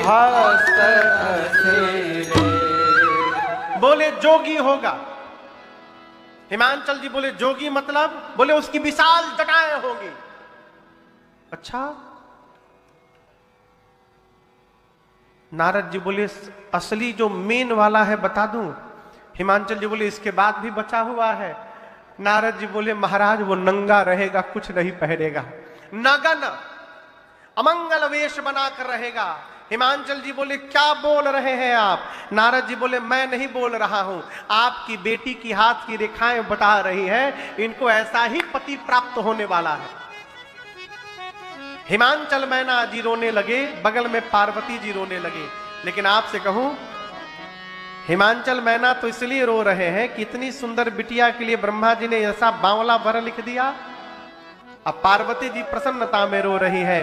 हस्त हसेरे। बोले जोगी होगा। हिमांचल जी बोले जोगी मतलब? बोले उसकी विशाल जटाएं होंगी। अच्छा। नारद जी बोले असली जो मेन वाला है बता दूं? हिमांचल जी बोले इसके बाद भी बचा हुआ है। नारद जी बोले महाराज वो नंगा रहेगा, कुछ नहीं पहनेगा, नगन अमंगल वेश बनाकर रहेगा। हिमांचल जी बोले क्या बोल रहे हैं आप? नारद जी बोले मैं नहीं बोल रहा हूं, आपकी बेटी की हाथ की रेखाएं बता रही हैं, इनको ऐसा ही पति प्राप्त होने वाला है। हिमांचल मैना जी रोने लगे, बगल में पार्वती जी रोने लगे। लेकिन आपसे कहूं, हिमांचल मैना तो इसलिए रो रहे हैं कि इतनी सुंदर बिटिया के लिए ब्रह्मा जी ने ऐसा बावला वर लिख दिया। अब पार्वती जी प्रसन्नता में रो रही है।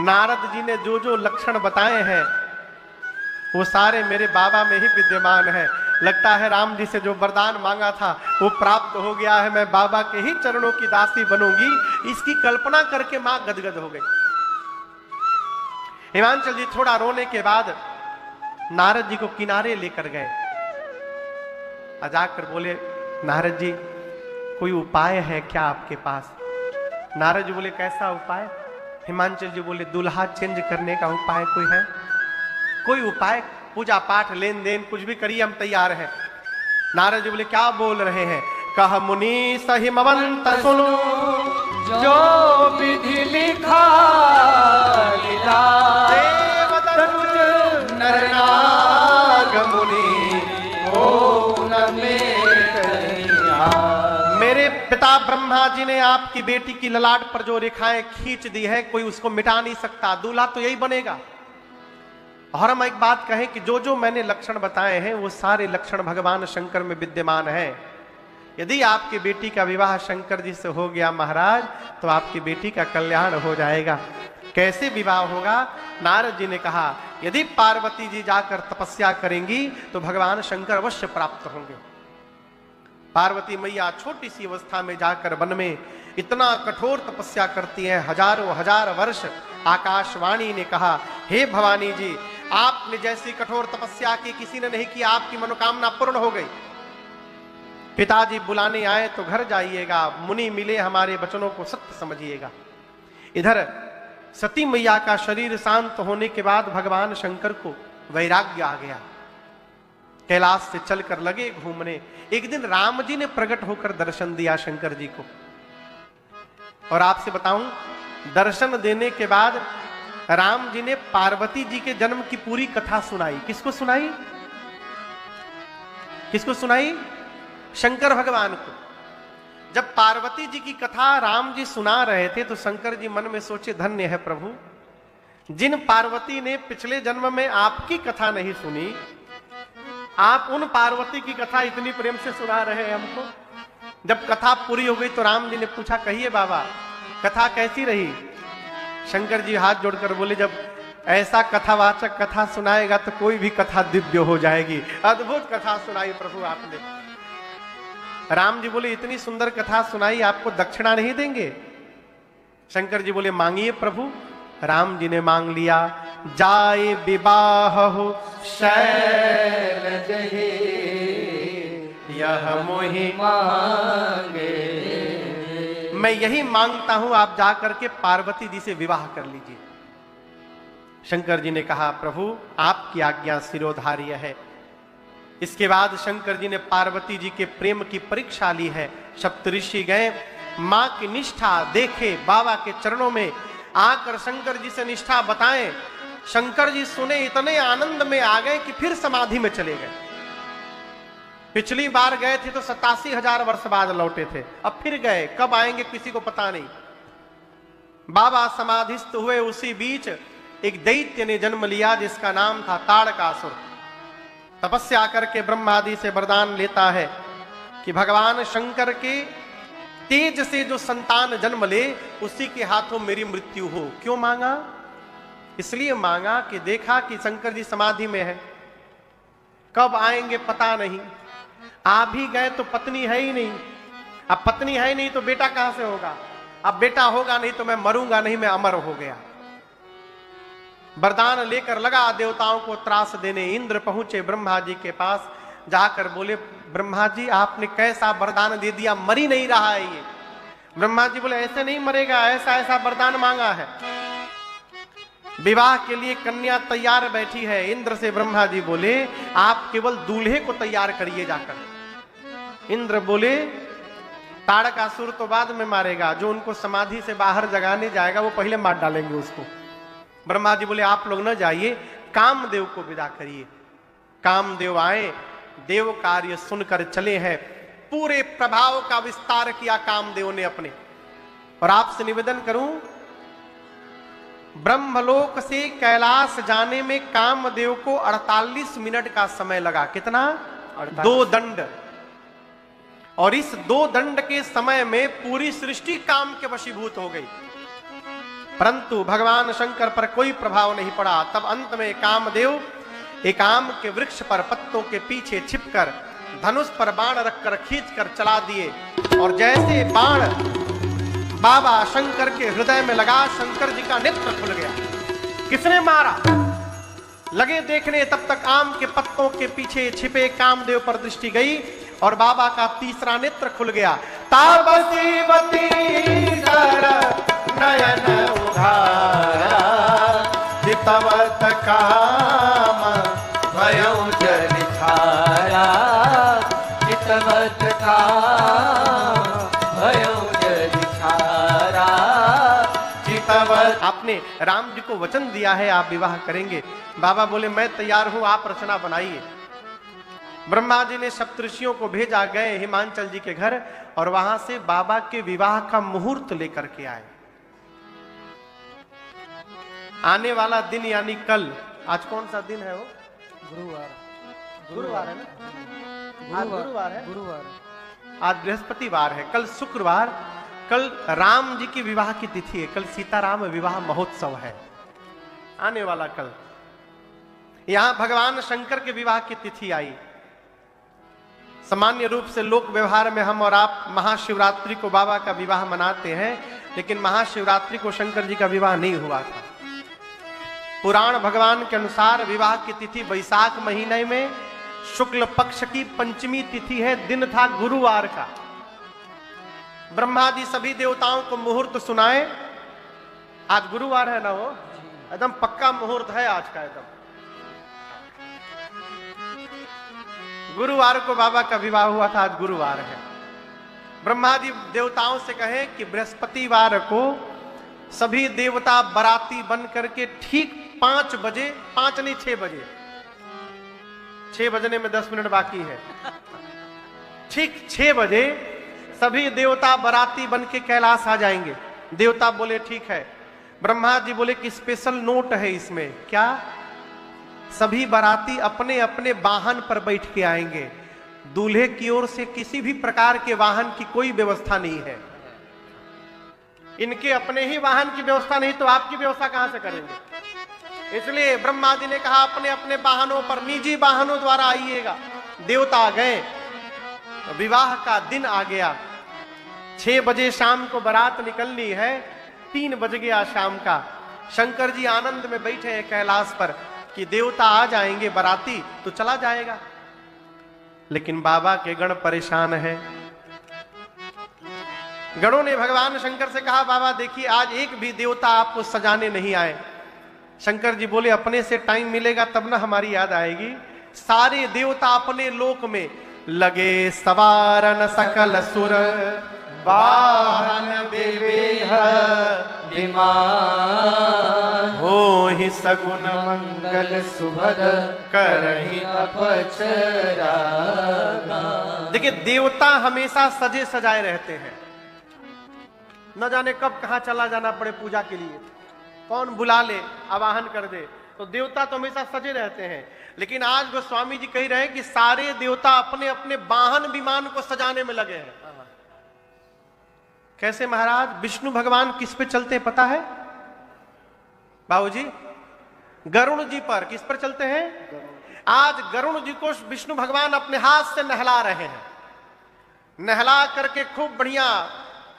नारद जी ने जो जो लक्षण बताए हैं वो सारे मेरे बाबा में ही विद्यमान है। लगता है राम जी से जो वरदान मांगा था वो प्राप्त हो गया है, मैं बाबा के ही चरणों की दासी बनूंगी। इसकी कल्पना करके मां गदगद हो गई। हिमांचल जी थोड़ा रोने के बाद नारद जी को किनारे लेकर गए। जाकर बोले नारद जी कोई उपाय है क्या आपके पास? नारद जी बोले कैसा उपाय? हिमांचल जी बोले दूल्हा चेंज करने का उपाय कोई है? कोई उपाय, पूजा पाठ लेन देन कुछ भी करिए, हम तैयार हैं। नारद जी बोले क्या बोल रहे हैं? कह मुनि सहिमवंत सुनो, जो विधि लिखा नरनाग मुनि मेरे पिता ब्रह्मा जी ने आपकी बेटी की ललाट पर जो रेखाएं खींच दी है, कोई उसको मिटा नहीं सकता। दूल्हा तो यही बनेगा। और हम एक बात कहें कि जो जो मैंने लक्षण बताए हैं वो सारे लक्षण भगवान शंकर में विद्यमान हैं। यदि आपकी बेटी का विवाह शंकर जी से हो गया महाराज, तो आपकी बेटी का कल्याण हो जाएगा। कैसे विवाह होगा? नारद जी ने कहा यदि पार्वती जी जाकर तपस्या करेंगी तो भगवान शंकर अवश्य प्राप्त होंगे। पार्वती मैया छोटी सी अवस्था में जाकर वन में इतना कठोर तपस्या करती हैं, हजारों हजार वर्ष। आकाशवाणी ने कहा हे भवानी जी, आपने जैसी कठोर तपस्या की किसी ने नहीं की, आपकी मनोकामना पूर्ण हो गई। पिताजी बुलाने आए तो घर जाइएगा, मुनि मिले हमारे वचनों को सत्य समझिएगा। इधर सती मैया का शरीर शांत होने के बाद भगवान शंकर को वैराग्य आ गया। कैलाश से चलकर लगे घूमने। एक दिन राम जी ने प्रकट होकर दर्शन दिया शंकर जी को। और आपसे बताऊं, दर्शन देने के बाद राम जी ने पार्वती जी के जन्म की पूरी कथा सुनाई। किसको सुनाई? किसको सुनाई? शंकर भगवान को। जब पार्वती जी की कथा राम जी सुना रहे थे तो शंकर जी मन में सोचे धन्य है प्रभु, जिन पार्वती ने पिछले जन्म में आपकी कथा नहीं सुनी, आप उन पार्वती की कथा इतनी प्रेम से सुना रहे हैं हमको। जब कथा पूरी हो गई तो राम जी ने पूछा कहिए बाबा कथा कैसी रही? शंकर जी हाथ जोड़कर बोले जब ऐसा कथावाचक कथा सुनाएगा तो कोई भी कथा दिव्य हो जाएगी। अद्भुत कथा सुनाई प्रभु आपने। राम जी बोले इतनी सुंदर कथा सुनाई, आपको दक्षिणा नहीं देंगे? शंकर जी बोले मांगिए प्रभु। राम जी ने मांग लिया। जाए विवाह हो शैलज हे, यह मोहि मांगे। मैं यही मांगता हूं, आप जाकर के पार्वती जी से विवाह कर लीजिए। शंकर जी ने कहा प्रभु आपकी आज्ञा शिरोधार्य है। इसके बाद शंकर जी ने पार्वती जी के प्रेम की परीक्षा ली है। सप्तऋषि गए, मां की निष्ठा देखे, बाबा के चरणों में आकर शंकर जी से निष्ठा बताएं। शंकर जी सुने, इतने आनंद में आ गए कि फिर समाधि में चले गए। पिछली बार गए थे तो 87,000 वर्ष बाद लौटे थे, अब फिर गए, कब आएंगे किसी को पता नहीं। बाबा समाधिस्थ हुए, उसी बीच एक दैत्य ने जन्म लिया जिसका नाम था ताड़कासुर। तपस्या करके ब्रह्मादि से वरदान लेता है कि भगवान शंकर के तेज से जो संतान जन्म ले उसी के हाथों मेरी मृत्यु हो। क्यों मांगा? इसलिए मांगा कि देखा कि शंकर जी समाधि में है, कब आएंगे पता नहीं। आ भी गए तो पत्नी है ही नहीं, अब पत्नी है ही नहीं तो बेटा कहां से होगा? अब बेटा होगा नहीं तो मैं मरूंगा नहीं, मैं अमर हो गया। वरदान लेकर लगा देवताओं को त्रास देने। इंद्र पहुंचे ब्रह्मा जी के पास, जाकर बोले ब्रह्मा जी आपने कैसा वरदान दे दिया, मर ही नहीं रहा है ये। ब्रह्मा जी बोले ऐसे नहीं मरेगा, ऐसा ऐसा वरदान मांगा है। विवाह के लिए कन्या तैयार बैठी है। इंद्र से ब्रह्मा जी बोले आप केवल दूल्हे को तैयार करिए जाकर। इंद्र बोले ताड़कासुर तो बाद में मारेगा, जो उनको समाधि से बाहर जगाने जाएगा वो पहले मार डालेंगे उसको। ब्रह्मा जी बोले आप लोग न जाइए, कामदेव को विदा करिए। कामदेव आए, देव कार्य सुनकर चले हैं। पूरे प्रभाव का विस्तार किया कामदेव ने अपने। और आपसे निवेदन करूं, ब्रह्मलोक से कैलाश जाने में कामदेव को 48 मिनट का समय लगा। कितना? 2 दंड। और इस 2 दंड के समय में पूरी सृष्टि काम के वशीभूत हो गई, परंतु भगवान शंकर पर कोई प्रभाव नहीं पड़ा। तब अंत में कामदेव एक आम के वृक्ष पर पत्तों के पीछे छिपकर धनुष पर बाण रखकर खींचकर चला दिए। और जैसे बाण बाबा शंकर के हृदय में लगा, शंकर जी का नेत्र खुल गया। किसने मारा? लगे देखने, तब तक आम के पत्तों के पीछे छिपे कामदेव पर दृष्टि गई और बाबा का तीसरा नेत्र खुल गया। तापसी बती नयन उधारा, हितवत काम भयउ जनिधारा, हितवत काम भयउ जनिधारा, हितवत। आपने राम जी को वचन दिया है आप विवाह करेंगे। बाबा बोले मैं तैयार हूं, आप रचना बनाइए। ब्रह्मा जी ने सप्तऋषियों को भेजा, गए हिमांचल जी के घर और वहां से बाबा के विवाह का मुहूर्त लेकर के आए। आने वाला दिन यानी कल, आज कौन सा दिन है वो? गुरुवार। गुरुवार है ना? आज गुरुवार है। गुरुवार। आज बृहस्पतिवार है, कल शुक्रवार। कल राम जी की विवाह की तिथि है, कल सीताराम विवाह महोत्सव है आने वाला कल। यहां भगवान शंकर के विवाह की तिथि आई। सामान्य रूप से लोक व्यवहार में हम और आप महाशिवरात्रि को बाबा का विवाह मनाते हैं, लेकिन महाशिवरात्रि को शंकर जी का विवाह नहीं हुआ था। पुराण भगवान के अनुसार विवाह की तिथि वैशाख महीने में शुक्ल पक्ष की पंचमी तिथि है, दिन था गुरुवार का। ब्रह्मा जी सभी देवताओं को मुहूर्त सुनाए। आज गुरुवार है ना, वो एकदम पक्का मुहूर्त है आज का एकदम। गुरुवार को बाबा का विवाह हुआ था, आज गुरुवार है। ब्रह्मा जी देवताओं से कहे कि बृहस्पतिवार को सभी देवता बराती बन करके ठीक 5 बजे, 5 नहीं 6 बजे, 6 बजने में 10 मिनट बाकी है, ठीक 6 बजे सभी देवता बराती बन के कैलाश आ जाएंगे। देवता बोले ठीक है। ब्रह्मा जी बोले कि स्पेशल नोट है इसमें। क्या? सभी बाराती अपने अपने वाहन पर बैठ के आएंगे। दूल्हे की ओर से किसी भी प्रकार के वाहन की कोई व्यवस्था नहीं है। इनके अपने ही वाहन की व्यवस्था नहीं तो आपकी व्यवस्था कहां से करेंगे? इसलिए ब्रह्मा जी ने कहा अपने अपने वाहनों पर, निजी वाहनों द्वारा आइएगा। देवता गए, विवाह का दिन आ गया। 6 बजे शाम को बारात निकलनी है, 3 बज गया शाम का। शंकर जी आनंद में बैठे हैं कैलाश पर कि देवता आ जाएंगे बाराती तो चला जाएगा, लेकिन बाबा के गण परेशान हैं। गणों ने भगवान शंकर से कहा बाबा देखिए आज एक भी देवता आपको सजाने नहीं आए। शंकर जी बोले अपने से टाइम मिलेगा तब ना हमारी याद आएगी। सारे देवता अपने लोक में लगे सवारन सकल सुर वाहन विवेह विमान, हो ही सगुन मंगल सुभद करहि अपचरा। देखिए देवता हमेशा सजे सजाए रहते हैं, न जाने कब कहां चला जाना पड़े पूजा के लिए, कौन बुला ले आवाहन कर दे, तो देवता तो हमेशा सजे रहते हैं। लेकिन आज गोस्वामी जी कह रहे हैं कि सारे देवता अपने अपने वाहन विमान को सजाने में लगे हैं। कैसे महाराज? विष्णु भगवान किस पे चलते हैं पता है बाबूजी? गरुण जी पर। किस पर चलते हैं? आज गरुण जी को विष्णु भगवान अपने हाथ से नहला रहे हैं। नहला करके खूब बढ़िया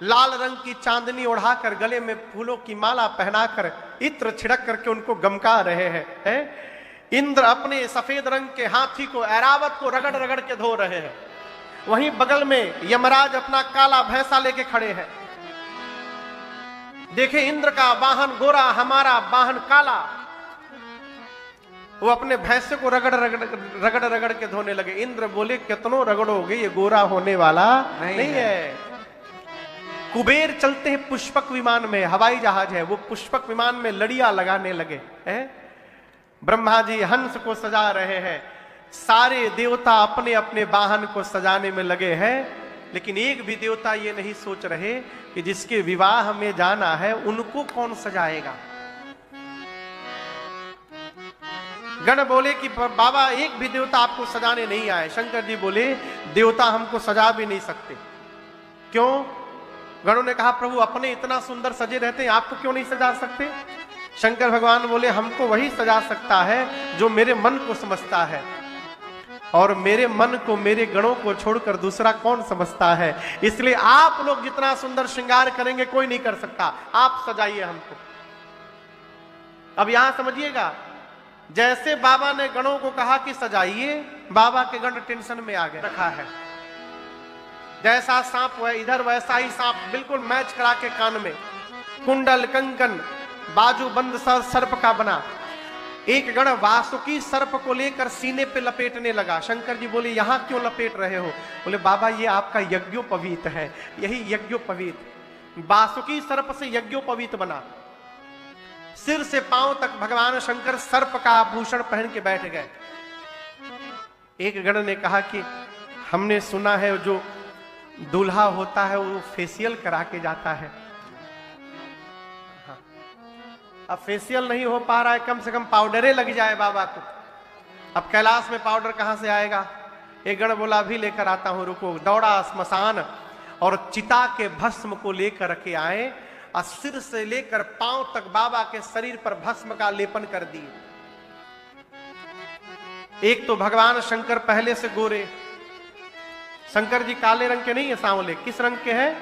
लाल रंग की चांदनी ओढ़ाकर गले में फूलों की माला पहनाकर इत्र छिड़क करके उनको गमका रहे हैं। इंद्र अपने सफेद रंग के हाथी को, ऐरावत को रगड़ रगड़ के धो रहे हैं। वहीं बगल में यमराज अपना काला भैंसा लेके खड़े हैं। देखे इंद्र का वाहन गोरा, हमारा वाहन काला। वो अपने भैंसे को रगड़ रगड़ के धोने लगे। इंद्र बोले कितनों रगड़ोगे, ये गोरा होने वाला नहीं है। कुबेर चलते हैं पुष्पक विमान में, हवाई जहाज है, वो पुष्पक विमान में लड़ियां लगाने लगे हैं। ब्रह्मा जी हंस को सजा रहे हैं। सारे देवता अपने अपने वाहन को सजाने में लगे हैं, लेकिन एक भी देवता ये नहीं सोच रहे कि जिसके विवाह में जाना है उनको कौन सजाएगा। गण बोले कि बाबा एक भी देवता आपको सजाने नहीं आए। शंकर जी बोले देवता हमको सजा भी नहीं सकते। क्यों? गणों ने कहा प्रभु अपने इतना सुंदर सजे रहते हैं, आपको क्यों नहीं सजा सकते? शंकर भगवान बोले हमको वही सजा सकता है जो मेरे मन को समझता है, और मेरे मन को, मेरे गणों को छोड़कर दूसरा कौन समझता है। इसलिए आप लोग जितना सुंदर श्रृंगार करेंगे कोई नहीं कर सकता, आप सजाइए हमको। अब यहां समझिएगा, जैसे बाबा ने गणों को कहा कि सजाइए, बाबा के गण टेंशन में आ गए। रखा है जैसा सांप है इधर वैसा ही सांप, बिल्कुल मैच करा के कान में कुंडल कंकन बाजू बंद सर्प का बना। एक गण वासुकी सर्प को लेकर सीने पे लपेटने लगा। शंकर जी बोले यहां क्यों लपेट रहे हो? बोले बाबा ये आपका यज्ञोपवीत है, यही यज्ञोपवीत। वासुकी सर्प से यज्ञोपवीत बना। सिर से पांव तक भगवान शंकर सर्प का आभूषण पहन के बैठ गए। एक गण ने कहा कि हमने सुना है जो दूल्हा होता है वो फेशियल करा के जाता है। हाँ। अब फेशियल नहीं हो पा रहा है, कम से कम पाउडरे लग जाए बाबा को। अब कैलाश में पाउडर कहां से आएगा? एक गण बोला अभी लेकर आता हूं, रुको। दौड़ा स्मशान और चिता के भस्म को लेकर के आए, और सिर से लेकर पांव तक बाबा के शरीर पर भस्म का लेपन कर दिए। एक तो भगवान शंकर पहले से गोरे, शंकर जी काले रंग के नहीं है, सांवले। किस रंग के हैं?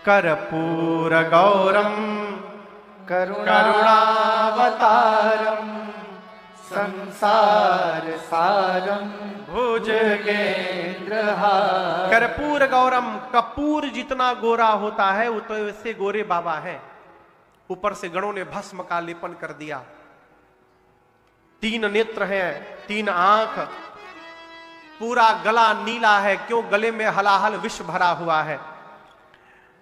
कर्पूर गौरम करुणावतारम संसार सारम भुजगेंद्रहारम। कर्पूर गौरम, कपूर जितना गोरा होता है उतने वैसे गोरे बाबा हैं। ऊपर से गणों ने भस्म का लेपन कर दिया। 3 नेत्र हैं, 3 आंख, पूरा गला नीला है। क्यों? गले में हलाहल विष भरा हुआ है।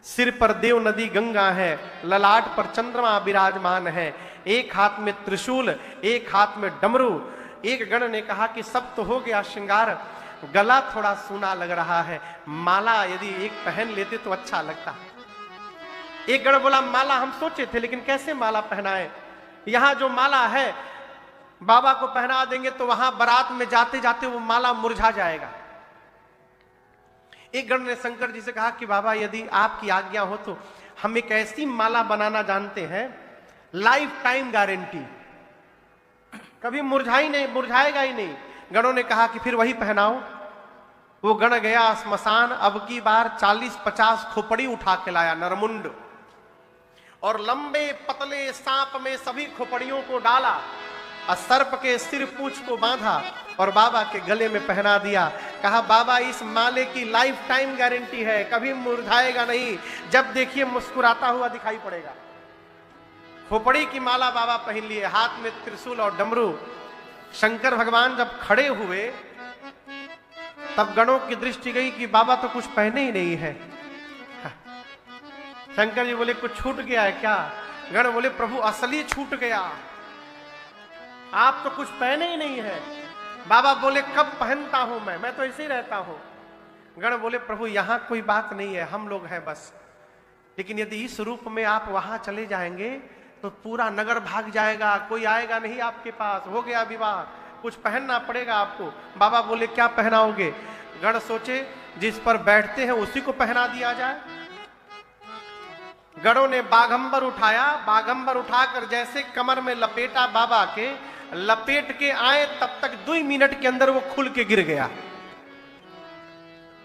सिर पर देव नदी गंगा है, ललाट पर चंद्रमा विराजमान है। एक हाथ में त्रिशूल, एक हाथ में डमरू। एक गण ने कहा कि सब तो हो गया श्रृंगार, गला थोड़ा सूना लग रहा है, माला यदि एक पहन लेते तो अच्छा लगता। एक गण बोला माला हम सोचे थे, लेकिन कैसे माला पहनाए? यहां जो माला है बाबा को पहना देंगे तो वहां बारात में जाते जाते वो माला मुरझा जाएगा। एक गण ने शंकर जी से कहा कि बाबा यदि आपकी आज्ञा हो तो हम एक ऐसी माला बनाना जानते हैं, लाइफ टाइम गारंटी, कभी मुरझाएगा ही नहीं। गणों ने कहा कि फिर वही पहनाओ। वो गण गया स्मशान, अब की बार 40-50 खोपड़ी उठा के लाया, नरमुंड, और लंबे पतले सांप में सभी खोपड़ियों को डाला, और सर्प के सिर पूंछ को बांधा और बाबा के गले में पहना दिया। कहा बाबा इस माले की लाइफ टाइम गारंटी है, कभी मुरझाएगा नहीं, जब देखिए मुस्कुराता हुआ दिखाई पड़ेगा। खोपड़ी की माला बाबा पहन लिए, हाथ में त्रिशूल और डमरू। शंकर भगवान जब खड़े हुए तब गणों की दृष्टि गई कि बाबा तो कुछ पहने ही नहीं है। शंकर जी बोले कुछ छूट गया है क्या? गण बोले प्रभु असली छूट गया, आप तो कुछ पहने ही नहीं है। बाबा बोले कब पहनता हूं मैं तो ऐसे ही रहता हूं। गण बोले प्रभु यहां कोई बात नहीं है, हम लोग हैं बस, लेकिन यदि इस रूप में आप वहां चले जाएंगे तो पूरा नगर भाग जाएगा, कोई आएगा नहीं आपके पास, हो गया विवाह, कुछ पहनना पड़ेगा आपको। बाबा बोले क्या पहनाओगे? गण सोचे जिस पर बैठते हैं उसी को पहना दिया जाए। गणों ने बाघंबर उठाया, बाघंबर उठाकर जैसे कमर में लपेटा बाबा के, लपेट के आए तब तक 2 मिनट के अंदर वो खुल के गिर गया।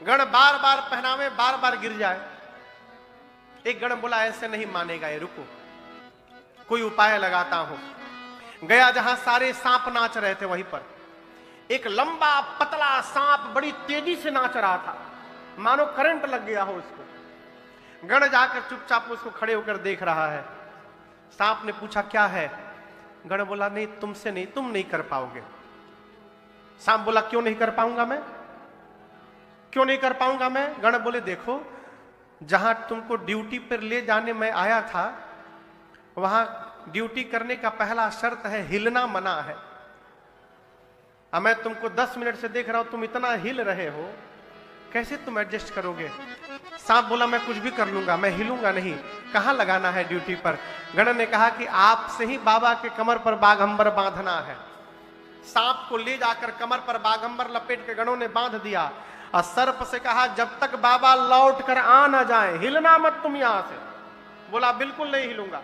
गण बार बार पहनावे, बार बार गिर जाए। एक गण बोला ऐसे नहीं मानेगा ये, रुको कोई उपाय लगाता हूं। गया जहां सारे सांप नाच रहे थे वहीं पर एक लंबा पतला सांप बड़ी तेजी से नाच रहा था, मानो करंट लग गया हो उसको। गण जाकर चुपचाप उसको खड़े होकर देख रहा है। सांप ने पूछा क्या है? गण बोला नहीं तुमसे नहीं, तुम नहीं कर पाओगे। सांप बोला क्यों नहीं कर पाऊंगा मैं, क्यों नहीं कर पाऊंगा मैं? गण बोले देखो जहां तुमको ड्यूटी पर ले जाने में आया था वहां ड्यूटी करने का पहला शर्त है हिलना मना है। अब मैं तुमको 10 मिनट से देख रहा हूं तुम इतना हिल रहे हो, कैसे तुम एडजस्ट करोगे? सांप बोला मैं कुछ भी कर लूंगा, मैं हिलूंगा नहीं। कहां लगाना है ड्यूटी पर? गण ने कहा कि आपसे ही बाबा के कमर पर बाघंबर बांधना है। सांप को ले जाकर कमर पर बाघंबर लपेट के गणों ने बांध दिया और सर्प से कहा जब तक बाबा लौट कर आ ना जाए हिलना मत तुम यहां से। बोला बिल्कुल नहीं हिलूंगा।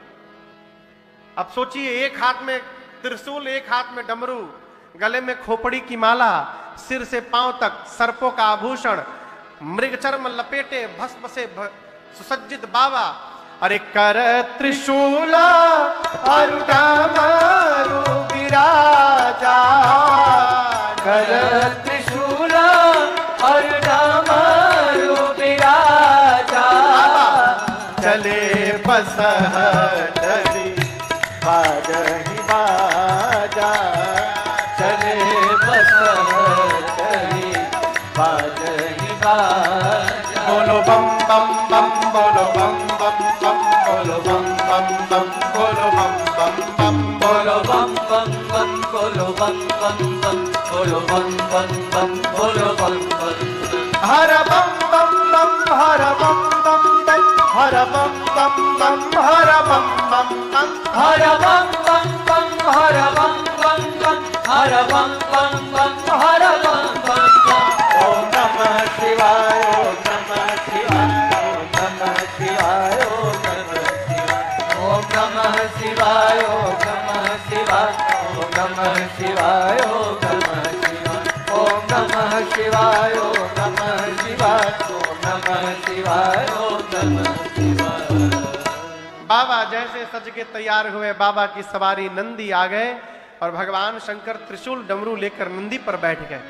अब सोचिए एक हाथ में त्रिशूल, एक हाथ में डमरू, गले में खोपड़ी की माला, सिर से पांव तक सर्पों का आभूषण, मृगचर्म लपेटे भस्म से सुसज्जित बाबा। अरे कर त्रिशूल और डमरू विराजा, कर त्रिशूल और डमरू विराजा, चले बस डरी बाजहि बाजा, चले बस डरी बाजहि बाजा। बोलो बम बम बम, बोलो बम बम बम, बोलो बम बम बम, बोलो बम बम बम, बोलो बम बम बम, बोलो बम बम बम, बोलो बम बम बम, बोलो बम बम बम। हर बम बम बम, हर बम बम बम, हर बम बम बम, हर बम बम बम, हर बम बम बम, हर बम बम बम, हर बम बम बम, हर बम बम बम। ओम नमः शिवाय, ओम नमः शिवाय, ओम नमः शिवाय, ओम नमः शिवाय, ओम नमः शिवाय, ओम नमः शिवाय, ओम नमः शिवाय, ओम नमः शिवाय, ओम नमः शिवाय, ओम नमः शिवाय, ओम नमः शिवाय। बाबा जैसे सज के तैयार हुए, बाबा की सवारी नंदी आ गए और भगवान शंकर त्रिशूल डमरू लेकर नंदी पर बैठ गए।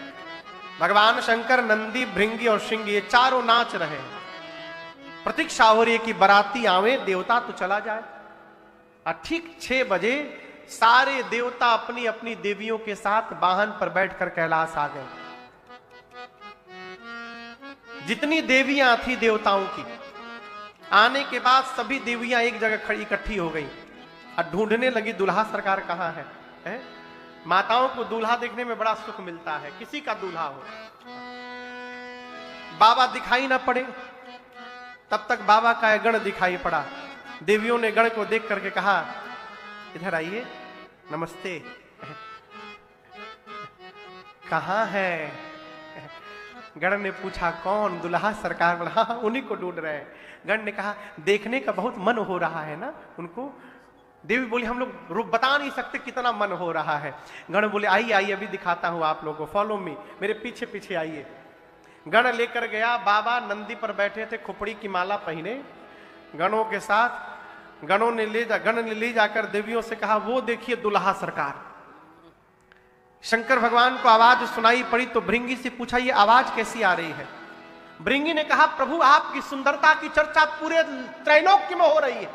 भगवान शंकर, नंदी, भृंगी और श्रृंगी ये चारों नाच रहे हैं। प्रतीक्षा हो रही है कि बाराती आवे, देवता तो चला जाए। और ठीक 6 बजे सारे देवता अपनी अपनी देवियों के साथ वाहन पर बैठकर कैलाश आ गए। जितनी देवियां थी देवताओं की, आने के बाद सभी देवियां एक जगह खड़ी इकट्ठी हो गई और ढूंढने लगी दूल्हा सरकार कहां है? माताओं को दूल्हा देखने में बड़ा सुख मिलता है, किसी का दूल्हा हो। बाबा दिखाई ना पड़े, तब तक बाबा का एक गण दिखाई पड़ा। देवियों ने गण को देख करके कहा इधर आइए, नमस्ते। कहां है? गण ने पूछा कौन? दूल्हा सरकार बोला हाँ उन्हीं को ढूंढ रहे हैं। गण ने कहा देखने का बहुत मन हो रहा है ना उनको। देवी बोली हम लोग बता नहीं सकते कितना मन हो रहा है। गण बोले आइए आइए अभी दिखाता हूं आप लोगों को, फॉलो मी, मेरे पीछे पीछे आइए। गण लेकर गया। बाबा नंदी पर बैठे थे, खोपड़ी की माला पहने गणों के साथ। गण ने ले जाकर देवियों से कहा वो देखिए दूल्हा सरकार। शंकर भगवान को आवाज सुनाई पड़ी तो भृंगी से पूछा ये आवाज कैसी आ रही है? भृंगी ने कहा प्रभु आपकी सुंदरता की चर्चा पूरे त्रैलोक्य में हो रही है,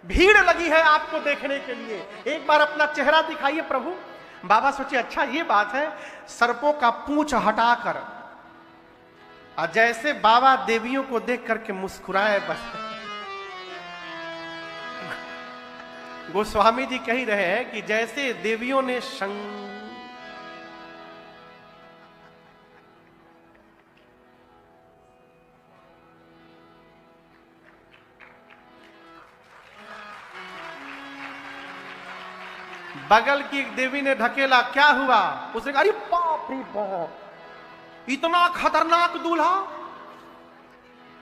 भीड़ लगी है आपको देखने के लिए, एक बार अपना चेहरा दिखाइए प्रभु। बाबा सोचे अच्छा ये बात है। सर्पों का पूंछ हटाकर और जैसे बाबा देवियों को देख करके मुस्कुराए। बस गोस्वामी जी कह रहे हैं कि जैसे देवियों ने बगल की एक देवी ने ढकेला, क्या हुआ? उसने कहा अरे बाप रे बाप, इतना खतरनाक दूल्हा।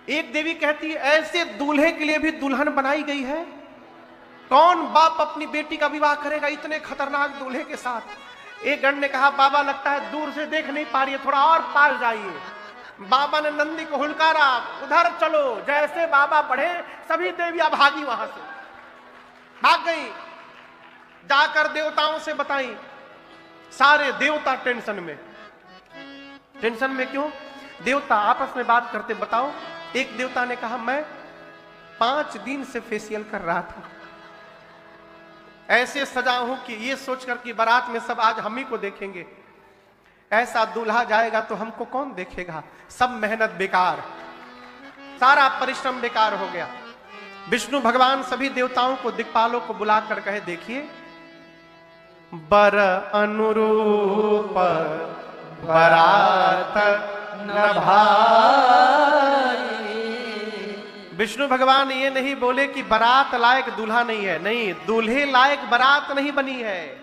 एक देवी कहती है ऐसे दूल्हे के लिए भी दुल्हन बनाई गई है, कौन बाप अपनी बेटी का विवाह करेगा इतने खतरनाक दूल्हे के साथ? एक गण ने कहा बाबा लगता है दूर से देख नहीं पा रही है, थोड़ा और पास जाइए। बाबा ने नंदी को हुलकारा, उधर चलो। जैसे बाबा बढ़े सभी देवियां भागी, वहां से भाग गई, जाकर देवताओं से बताई। सारे देवता टेंशन में। टेंशन में क्यों? देवता आपस में बात करते, बताओ। एक देवता ने कहा, मैं 5 दिन से फेशियल कर रहा था, ऐसे सजा हूं कि ये सोचकर कि बारात में सब आज हम ही को देखेंगे, ऐसा दूल्हा जाएगा तो हमको कौन देखेगा। सब मेहनत बेकार, सारा परिश्रम बेकार हो गया। विष्णु भगवान सभी देवताओं को, दिक्पालों को बुलाकर कहे, देखिए बर अनुरूप बरात न भाई। विष्णु भगवान ये नहीं बोले कि बारात लायक दूल्हा नहीं है, नहीं, दूल्हे लायक बारात नहीं बनी है।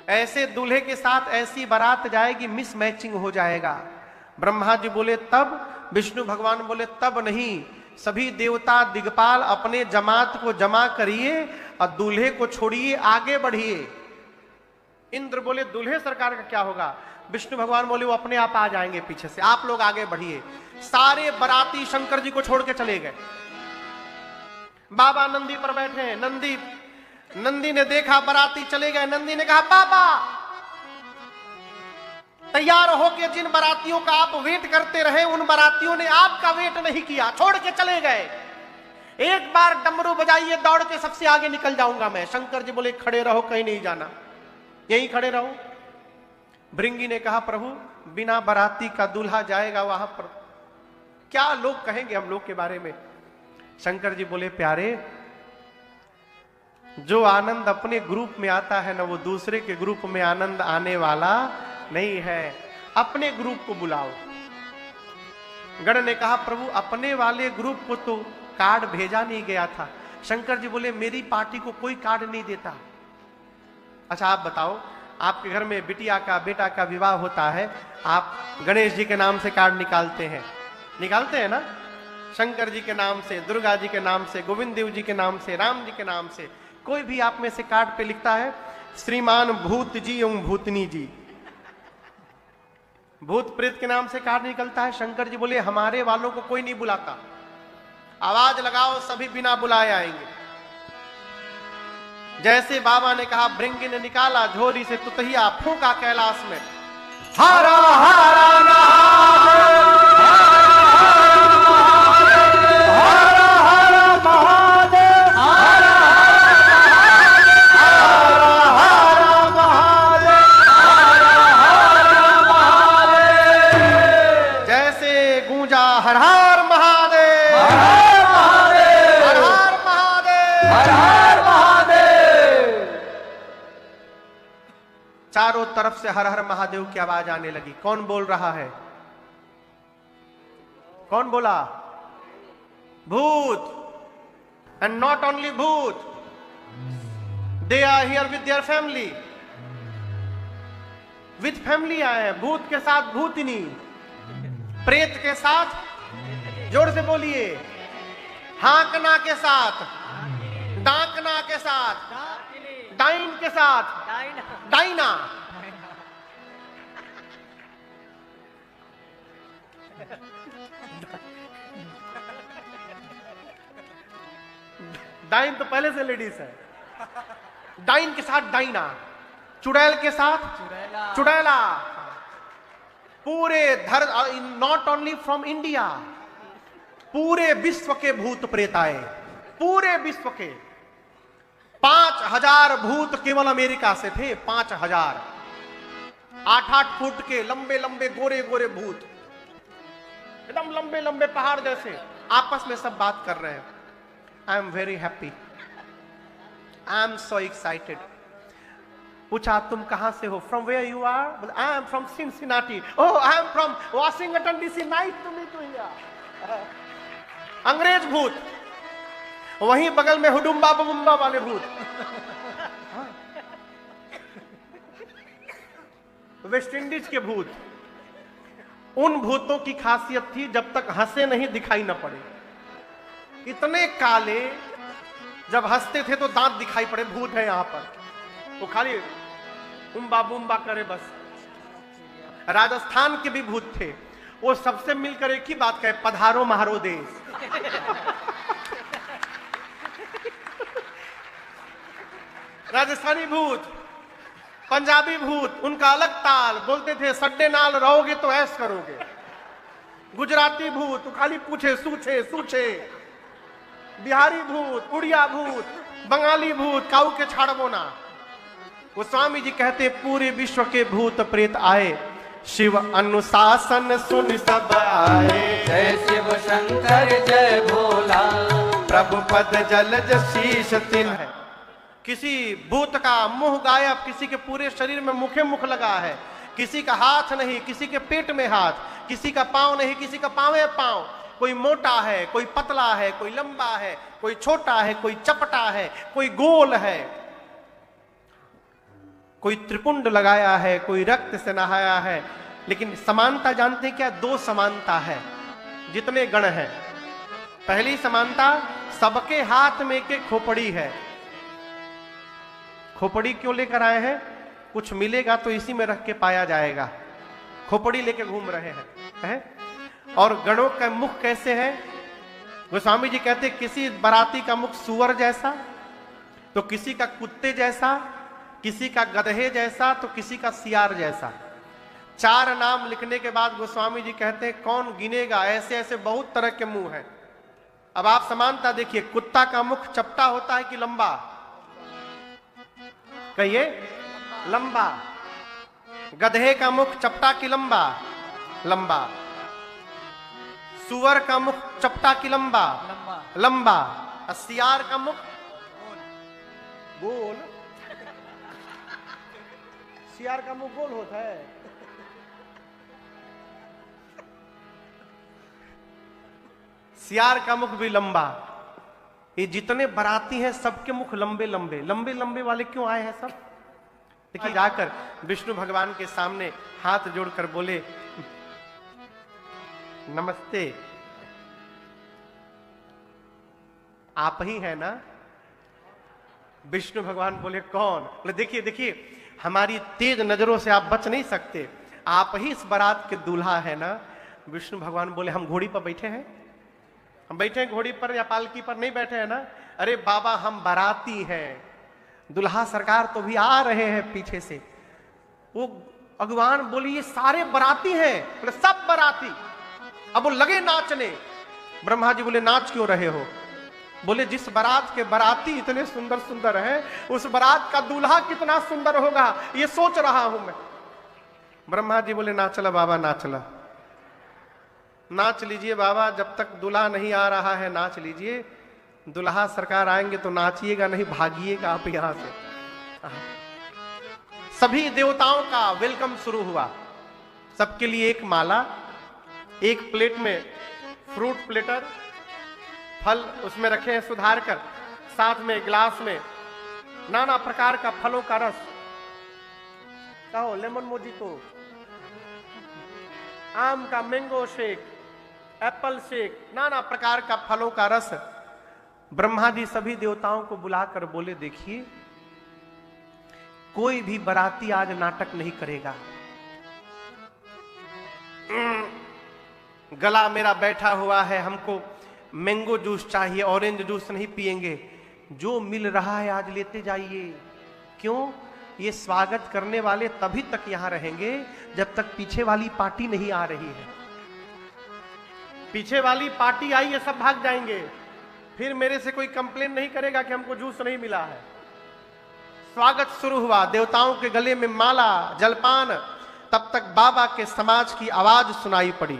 ऐसे दूल्हे के साथ ऐसी बारात जाएगी, मिस मैचिंग हो जाएगा। ब्रह्मा जी बोले तब, विष्णु भगवान बोले तब नहीं, सभी देवता दिग्पाल अपने जमात को जमा करिए और दूल्हे को छोड़िए, आगे बढ़िए। इंद्र बोले दूल्हे सरकार का क्या होगा? विष्णु भगवान बोले वो अपने आप आ जाएंगे पीछे से, आप लोग आगे बढ़िए। सारे बाराती शंकर जी को छोड़ के चले गए। बाबा नंदी पर बैठे हैं। नंदी ने देखा बाराती चले गए। नंदी ने कहा, बाबा तैयार होके जिन बारातियों का आप वेट करते रहे, उन बारातियों ने आपका वेट नहीं किया, छोड़ के चले गए। एक बार डमरू बजाइए, दौड़ के सबसे आगे निकल जाऊंगा मैं। शंकर जी बोले खड़े रहो, कहीं नहीं जाना, यहीं खड़े रहो। भृंगी ने कहा, प्रभु बिना बाराती का दूल्हा जाएगा वहां पर, क्या लोग कहेंगे हम लोग के बारे में। शंकर जी बोले, प्यारे, जो आनंद अपने ग्रुप में आता है ना, वो दूसरे के ग्रुप में आनंद आने वाला नहीं है। अपने ग्रुप को बुलाओ। गण ने कहा, प्रभु अपने वाले ग्रुप को तो कार्ड भेजा नहीं गया था। शंकर जी बोले, मेरी पार्टी को कोई कार्ड नहीं देता। अच्छा आप बताओ, आपके घर में बिटिया का बेटा का विवाह होता है, आप गणेश जी के नाम से कार्ड निकालते हैं ना, शंकर जी के नाम से, दुर्गा जी के नाम से, गोविंद देव जी के नाम से, राम जी के नाम से। कोई भी आप में से कार्ड पे लिखता है श्रीमान भूत जी एवं भूतनी जी, भूत प्रेत के नाम से कार्ड निकलता है। शंकर जी बोले, हमारे वालों को कोई नहीं बुलाता, आवाज लगाओ सभी बिना बुलाए आएंगे। जैसे बाबा ने कहा, भृंगी ने निकाला झोरी से तुतहिया, फूंका कैलाश में, हरा हरा हर हर महादेव, हर हर महादेव, हर हर महादेव। चारों तरफ से हर हर महादेव की आवाज आने लगी। कौन बोल रहा है? कौन बोला? भूत। एंड नॉट ओनली भूत, they are here with their family. With family आए हैं। भूत के साथ भूतनी, प्रेत के साथ, जोर से बोलिए, हाकना के साथ, डाकना के साथ, डाइन के साथ, डाइना। डाइन तो पहले से लेडीज है। डाइन के साथ डाइना, चुड़ैल के साथ चुड़ैला। पूरे नॉट ओनली फ्रॉम इंडिया, पूरे विश्व के भूत प्रेत आए, पूरे विश्व के। 5000 भूत केवल अमेरिका से थे, 5000। 8-8 फुट के लंबे लंबे गोरे गोरे भूत, एकदम लंबे लंबे पहाड़ जैसे, आपस में सब बात कर रहे हैं। I am very happy, I am so excited. पूछा, तुम कहां से हो? From where you are? I am from Cincinnati. Oh, I am from Washington DC. Nice to meet you here. अंग्रेज भूत, वहीं बगल में हुडुम्बा बबुम्बा वाले भूत, वेस्ट इंडीज के भूत। उन भूतों की खासियत थी जब तक हंसे नहीं दिखाई न पड़े। इतने काले, जब हंसते थे तो दांत दिखाई पड़े। भूत है यहां पर, वो खाली उम्बा बुम्बा करे बस। राजस्थान के भी भूत थे, वो सबसे मिलकर एक ही बात कहे, पधारो महारो देश। राजस्थानी भूत, पंजाबी भूत, उनका अलग ताल, बोलते थे सड्डे नाल रहोगे तो ऐश करोगे। गुजराती भूत तो खाली पूछे सूछे सूछे। बिहारी भूत, उड़िया भूत, बंगाली भूत, काऊ के छाड़बो ना। वो स्वामी जी कहते पूरे विश्व के भूत प्रेत आए, शिव अनुशासन सुन सब आए। जय शिव शंकर जय भोला, प्रभु पद जलज शीश तिन है। किसी भूत का मुंह गायब, किसी के पूरे शरीर में मुखे मुख लगा है, किसी का हाथ नहीं, किसी के पेट में हाथ, किसी का पांव नहीं, किसी का पांवे पांव। कोई मोटा है, कोई पतला है, कोई लंबा है, कोई छोटा है, कोई चपटा है, कोई गोल है, कोई त्रिपुंड लगाया है, कोई रक्त से नहाया है। लेकिन समानता जानते हैं क्या? दो समानता है जितने गण हैं। पहली समानता, सबके हाथ में एक खोपड़ी है। खोपड़ी क्यों लेकर आए हैं? कुछ मिलेगा तो इसी में रख के पाया जाएगा। खोपड़ी लेके घूम रहे हैं। और गणों का मुख कैसे है? गोस्वामी जी कहते किसी बाराती का मुख सुअर जैसा, तो किसी का कुत्ते जैसा, किसी का गधे जैसा, तो किसी का सियार जैसा। 4 नाम लिखने के बाद गोस्वामी जी कहते हैं कौन गिनेगा, ऐसे ऐसे बहुत तरह के मुंह हैं। अब आप समानता देखिए, कुत्ता का मुख चपटा होता है कि लंबा? कहिए, लंबा। गधे का मुख चपटा कि लंबा? लंबा। सुअर का मुख चपटा कि लंबा? लंबा। और सियार का मुख गोल। सियार का मुख गोल होता है। सियार का मुख भी लंबा। ये जितने बाराती हैं सबके मुख लंबे लंबे लंबे लंबे वाले क्यों आए हैं सब? देखिए, जाकर विष्णु भगवान के सामने हाथ जोड़कर बोले नमस्ते, आप ही है ना? विष्णु भगवान बोले कौन? बोले देखिए देखिए, हमारी तेज नजरों से आप बच नहीं सकते, आप ही इस बारात के दूल्हा है ना? विष्णु भगवान बोले हम घोड़ी पर बैठे हैं, हम बैठे हैं घोड़ी पर या पालकी पर नहीं बैठे हैं ना? अरे बाबा हम बाराती हैं, दुल्हा सरकार तो भी आ रहे हैं पीछे से। वो भगवान बोले ये सारे बाराती हैं? बोले सब बाराती। अब वो लगे नाचने। ब्रह्मा जी बोले नाच क्यों रहे हो? बोले जिस बारात के बाराती इतने सुंदर सुंदर हैं, उस बारात का दूल्हा कितना सुंदर होगा ये सोच रहा हूं मैं। ब्रह्मा जी बोले नाचला बाबा, नाचला, नाच लीजिए बाबा, जब तक दूल्हा नहीं आ रहा है नाच लीजिए। दूल्हा सरकार आएंगे तो नाचिएगा नहीं, भागिएगा आप यहां से। सभी देवताओं का वेलकम शुरू हुआ। सबके लिए एक माला, एक प्लेट में फ्रूट प्लेटर, फल उसमें रखे हैं सुधार कर, साथ में गिलास में नाना प्रकार का फलों का रस, कहो लेमन मोजितो, आम का मैंगो शेक, एप्पल शेक, नाना प्रकार का फलों का रस। ब्रह्मा जी सभी देवताओं को बुलाकर बोले देखिए, कोई भी बाराती आज नाटक नहीं करेगा। गला मेरा बैठा हुआ है, हमको मैंगो जूस चाहिए, ऑरेंज जूस नहीं पिएंगे, जो मिल रहा है आज लेते जाइए। क्यों? ये स्वागत करने वाले तभी तक यहां रहेंगे जब तक पीछे वाली पार्टी नहीं आ रही है। पीछे वाली पार्टी आई है सब भाग जाएंगे, फिर मेरे से कोई कंप्लेन नहीं करेगा कि हमको जूस नहीं मिला है। स्वागत शुरू हुआ, देवताओं के गले में माला, जलपान। तब तक बाबा के समाज की आवाज सुनाई पड़ी।